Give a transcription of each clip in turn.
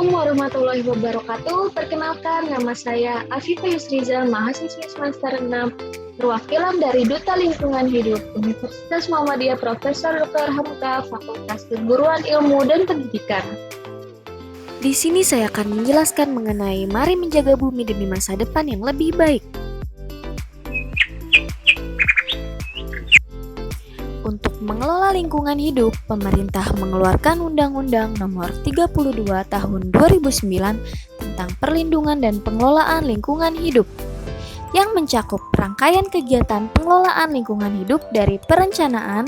Assalamualaikum warahmatullahi wabarakatuh. Perkenalkan, nama saya Afifah Yusriza, mahasiswi semester 6, perwakilan dari Duta Lingkungan Hidup Universitas Muhammadiyah Profesor Dr. Hamka, Fakultas Keguruan Ilmu dan Pendidikan. Di sini saya akan menjelaskan mengenai mari menjaga bumi demi masa depan yang lebih baik. Untuk mengelola lingkungan hidup, pemerintah mengeluarkan Undang-Undang Nomor 32 Tahun 2009 tentang perlindungan dan pengelolaan lingkungan hidup, yang mencakup rangkaian kegiatan pengelolaan lingkungan hidup dari perencanaan,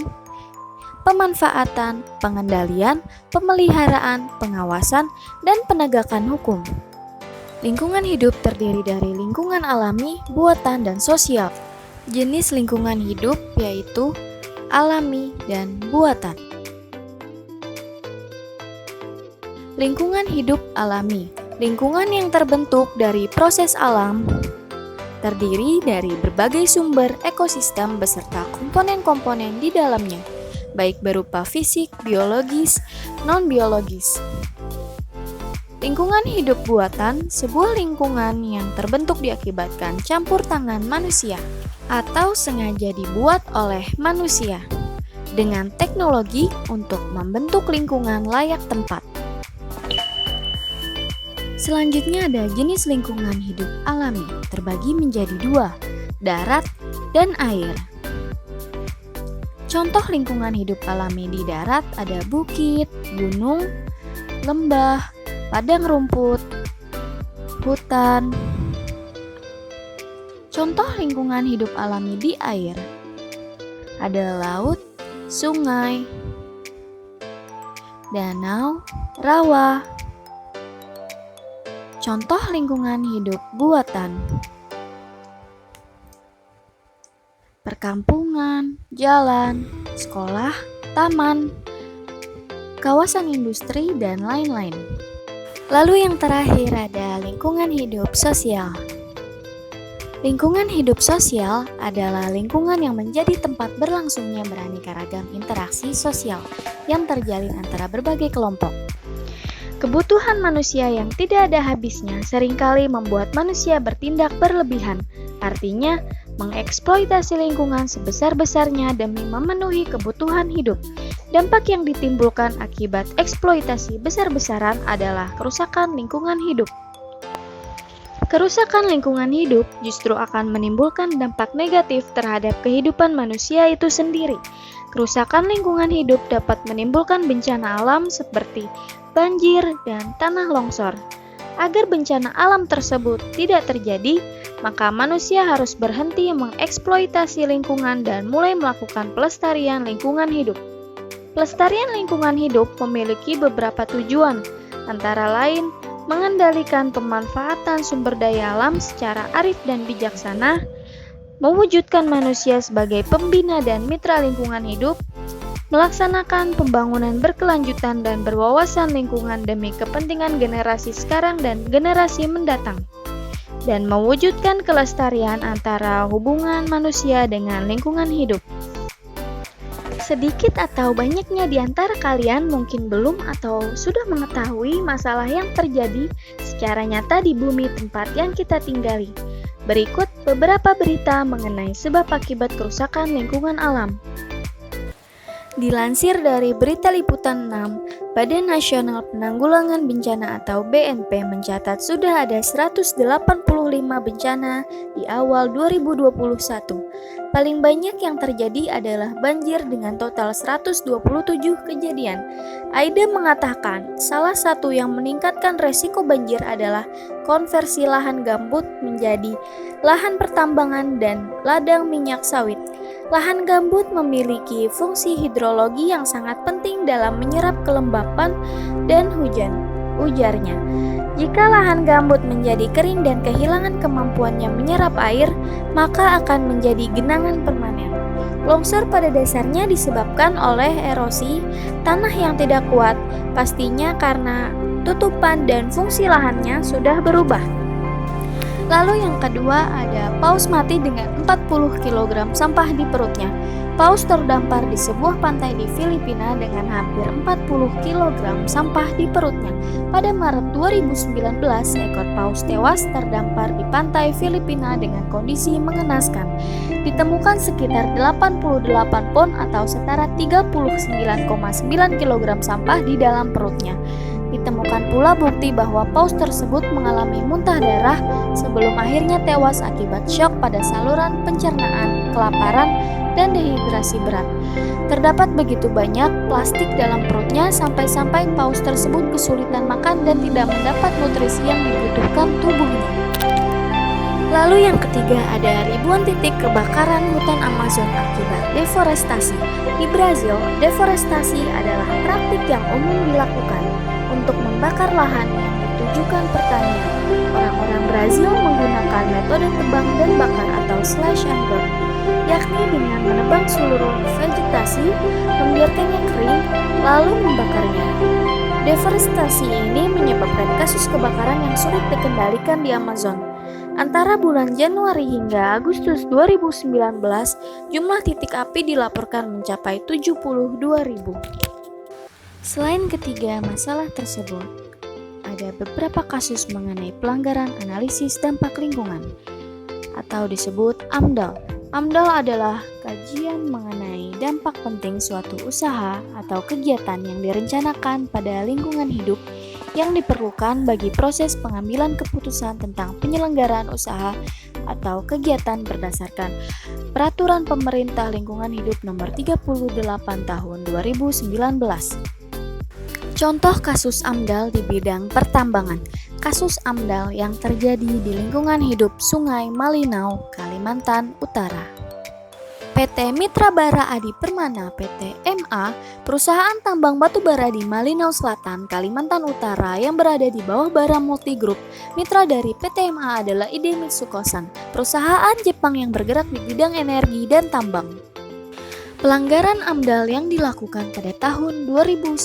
pemanfaatan, pengendalian, pemeliharaan, pengawasan, dan penegakan hukum. Lingkungan hidup terdiri dari lingkungan alami, buatan, dan sosial. Jenis lingkungan hidup yaitu alami dan buatan. Lingkungan hidup alami, lingkungan yang terbentuk dari proses alam, terdiri dari berbagai sumber ekosistem beserta komponen-komponen di dalamnya, baik berupa fisik, biologis, non-biologis. Lingkungan hidup buatan, sebuah lingkungan yang terbentuk diakibatkan campur tangan manusia atau sengaja dibuat oleh manusia dengan teknologi untuk membentuk lingkungan layak tempat. Selanjutnya ada jenis lingkungan hidup alami, terbagi menjadi dua, darat dan air. Contoh lingkungan hidup alami di darat ada bukit, gunung, lembah, padang rumput, hutan. Contoh lingkungan hidup alami di air ada laut, sungai, danau, rawa. Contoh lingkungan hidup buatan perkampungan, jalan, sekolah, taman, kawasan industri, dan lain-lain. Lalu yang terakhir ada lingkungan hidup sosial. Lingkungan hidup sosial adalah lingkungan yang menjadi tempat berlangsungnya beraneka ragam interaksi sosial yang terjalin antara berbagai kelompok. Kebutuhan manusia yang tidak ada habisnya seringkali membuat manusia bertindak berlebihan, artinya mengeksploitasi lingkungan sebesar-besarnya demi memenuhi kebutuhan hidup. Dampak yang ditimbulkan akibat eksploitasi besar-besaran adalah kerusakan lingkungan hidup. Kerusakan lingkungan hidup justru akan menimbulkan dampak negatif terhadap kehidupan manusia itu sendiri. Kerusakan lingkungan hidup dapat menimbulkan bencana alam seperti banjir dan tanah longsor. Agar bencana alam tersebut tidak terjadi, maka manusia harus berhenti mengeksploitasi lingkungan dan mulai melakukan pelestarian lingkungan hidup. Pelestarian lingkungan hidup memiliki beberapa tujuan, antara lain mengendalikan pemanfaatan sumber daya alam secara arif dan bijaksana, mewujudkan manusia sebagai pembina dan mitra lingkungan hidup, melaksanakan pembangunan berkelanjutan dan berwawasan lingkungan demi kepentingan generasi sekarang dan generasi mendatang, dan mewujudkan kelestarian antara hubungan manusia dengan lingkungan hidup. Sedikit atau banyaknya di antara kalian mungkin belum atau sudah mengetahui masalah yang terjadi secara nyata di bumi tempat yang kita tinggali. Berikut beberapa berita mengenai sebab akibat kerusakan lingkungan alam. Dilansir dari Berita Liputan 6, Badan Nasional Penanggulangan Bencana atau BNP mencatat sudah ada 185 bencana di awal 2021. Paling banyak yang terjadi adalah banjir dengan total 127 kejadian. Aida mengatakan, salah satu yang meningkatkan resiko banjir adalah konversi lahan gambut menjadi lahan pertambangan dan ladang minyak sawit. Lahan gambut memiliki fungsi hidrologi yang sangat penting dalam menyerap kelembapan dan hujan, ujarnya. Jika lahan gambut menjadi kering dan kehilangan kemampuannya menyerap air, maka akan menjadi genangan permanen. Longsor pada dasarnya disebabkan oleh erosi tanah yang tidak kuat, pastinya karena tutupan dan fungsi lahannya sudah berubah. Lalu yang kedua ada paus mati dengan 40 kg sampah di perutnya. Paus terdampar di sebuah pantai di Filipina dengan hampir 40 kg sampah di perutnya. Pada Maret 2019, seekor paus tewas terdampar di pantai Filipina dengan kondisi mengenaskan. Ditemukan sekitar 88 pon atau setara 39,9 kg sampah di dalam perutnya. Ditemukan pula bukti bahwa paus tersebut mengalami muntah darah sebelum akhirnya tewas akibat syok pada saluran pencernaan, kelaparan, dan dehidrasi berat. Terdapat begitu banyak plastik dalam perutnya sampai-sampai paus tersebut kesulitan makan dan tidak mendapat nutrisi yang dibutuhkan tubuhnya. Lalu yang ketiga ada ribuan titik kebakaran hutan Amazon akibat deforestasi. Di Brazil, deforestasi adalah praktik yang umum dilakukan untuk membakar lahan yang ditujukan pertanian. Orang-orang Brazil menggunakan metode tebang dan bakar atau slash and burn, yakni dengan menebang seluruh vegetasi, membiarkannya kering, lalu membakarnya. Deforestasi ini menyebabkan kasus kebakaran yang sulit dikendalikan di Amazon. Antara bulan Januari hingga Agustus 2019, jumlah titik api dilaporkan mencapai 72.000. Selain ketiga masalah tersebut, ada beberapa kasus mengenai pelanggaran analisis dampak lingkungan atau disebut AMDAL. AMDAL adalah kajian mengenai dampak penting suatu usaha atau kegiatan yang direncanakan pada lingkungan hidup yang diperlukan bagi proses pengambilan keputusan tentang penyelenggaraan usaha atau kegiatan berdasarkan Peraturan Pemerintah Lingkungan Hidup Nomor 38 Tahun 2019. Contoh kasus AMDAL di bidang pertambangan. Kasus AMDAL yang terjadi di lingkungan hidup Sungai Malinau, Kalimantan Utara. PT Mitra Bara Adi Permana PT MA, perusahaan tambang batubara di Malinau Selatan, Kalimantan Utara yang berada di bawah Bara Multi Group. Mitra dari PT MA adalah Idemitsu Kosan, perusahaan Jepang yang bergerak di bidang energi dan tambang. Pelanggaran AMDAL yang dilakukan pada tahun 2019.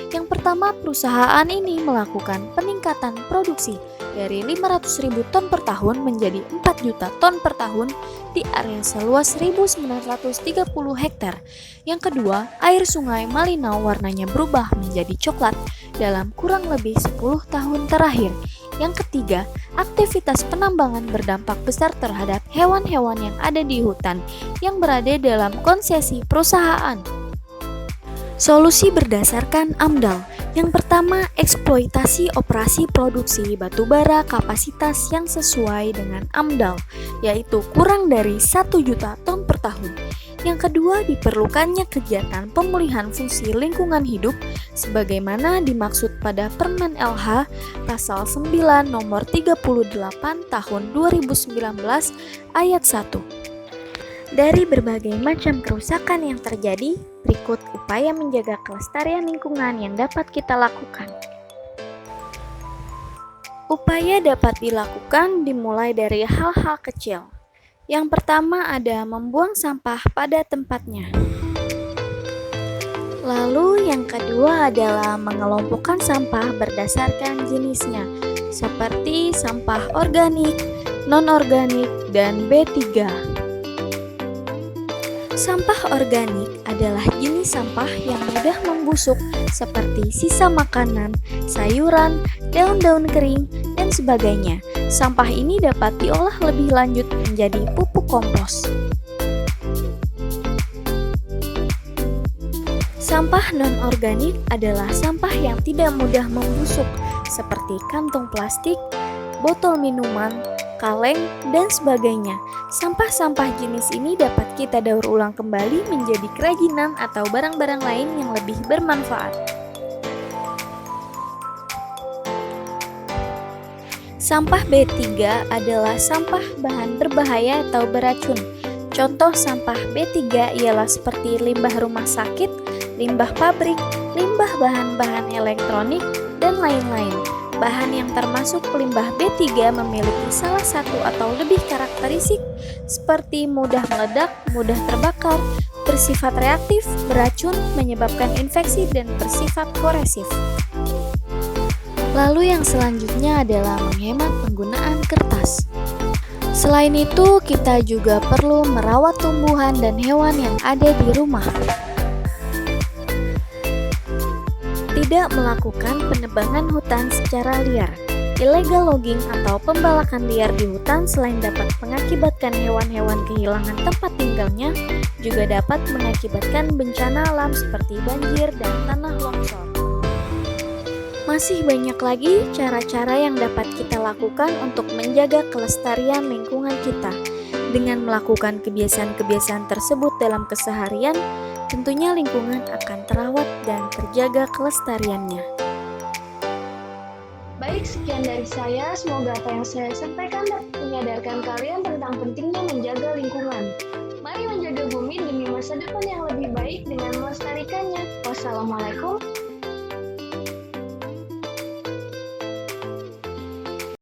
Yang pertama, perusahaan ini melakukan peningkatan produksi dari 500.000 ton per tahun menjadi 4 juta ton per tahun di area seluas 1.930 hektar. Yang kedua, air sungai Malinau warnanya berubah menjadi coklat dalam kurang lebih 10 tahun terakhir. Yang ketiga, aktivitas penambangan berdampak besar terhadap hewan-hewan yang ada di hutan yang berada dalam konsesi perusahaan. Solusi berdasarkan AMDAL. Yang pertama, eksploitasi operasi produksi batubara kapasitas yang sesuai dengan AMDAL, yaitu kurang dari 1 juta ton per tahun. Yang kedua, diperlukannya kegiatan pemulihan fungsi lingkungan hidup sebagaimana dimaksud pada Permen LH Pasal 9 Nomor 38 Tahun 2019 Ayat 1. Dari berbagai macam kerusakan yang terjadi, berikut upaya menjaga kelestarian lingkungan yang dapat kita lakukan. Upaya dapat dilakukan dimulai dari hal-hal kecil. Yang pertama ada membuang sampah pada tempatnya. Lalu yang kedua adalah mengelompokkan sampah berdasarkan jenisnya, seperti sampah organik, non-organik, dan B3. Sampah organik adalah jenis sampah yang mudah membusuk seperti sisa makanan, sayuran, daun-daun kering, dan sebagainya. Sampah ini dapat diolah lebih lanjut menjadi pupuk kompos. Sampah non-organik adalah sampah yang tidak mudah membusuk seperti kantung plastik, botol minuman, kaleng, dan sebagainya. Sampah-sampah jenis ini dapat kita daur ulang kembali menjadi kerajinan atau barang-barang lain yang lebih bermanfaat. Sampah B3 adalah sampah bahan berbahaya atau beracun. Contoh sampah B3 ialah seperti limbah rumah sakit, limbah pabrik, limbah bahan-bahan elektronik, dan lain-lain. Bahan yang termasuk limbah B3 memiliki salah satu atau lebih karakteristik seperti mudah meledak, mudah terbakar, bersifat reaktif, beracun, menyebabkan infeksi, dan bersifat koresif. Lalu yang selanjutnya adalah menghemat penggunaan kertas. Selain itu, kita juga perlu merawat tumbuhan dan hewan yang ada di rumah. Tidak melakukan penebangan hutan secara liar. Illegal logging atau pembalakan liar di hutan selain dapat mengakibatkan hewan-hewan kehilangan tempat tinggalnya, juga dapat mengakibatkan bencana alam seperti banjir dan tanah longsor. Masih banyak lagi cara-cara yang dapat kita lakukan untuk menjaga kelestarian lingkungan kita. Dengan melakukan kebiasaan-kebiasaan tersebut dalam keseharian, tentunya lingkungan akan terawat dan terjaga kelestariannya. Baik, sekian dari saya. Semoga apa yang saya sampaikan dapat menyadarkan kalian tentang pentingnya menjaga lingkungan. Mari menjaga bumi demi masa depan yang lebih baik dengan melestarikannya. Wassalamualaikum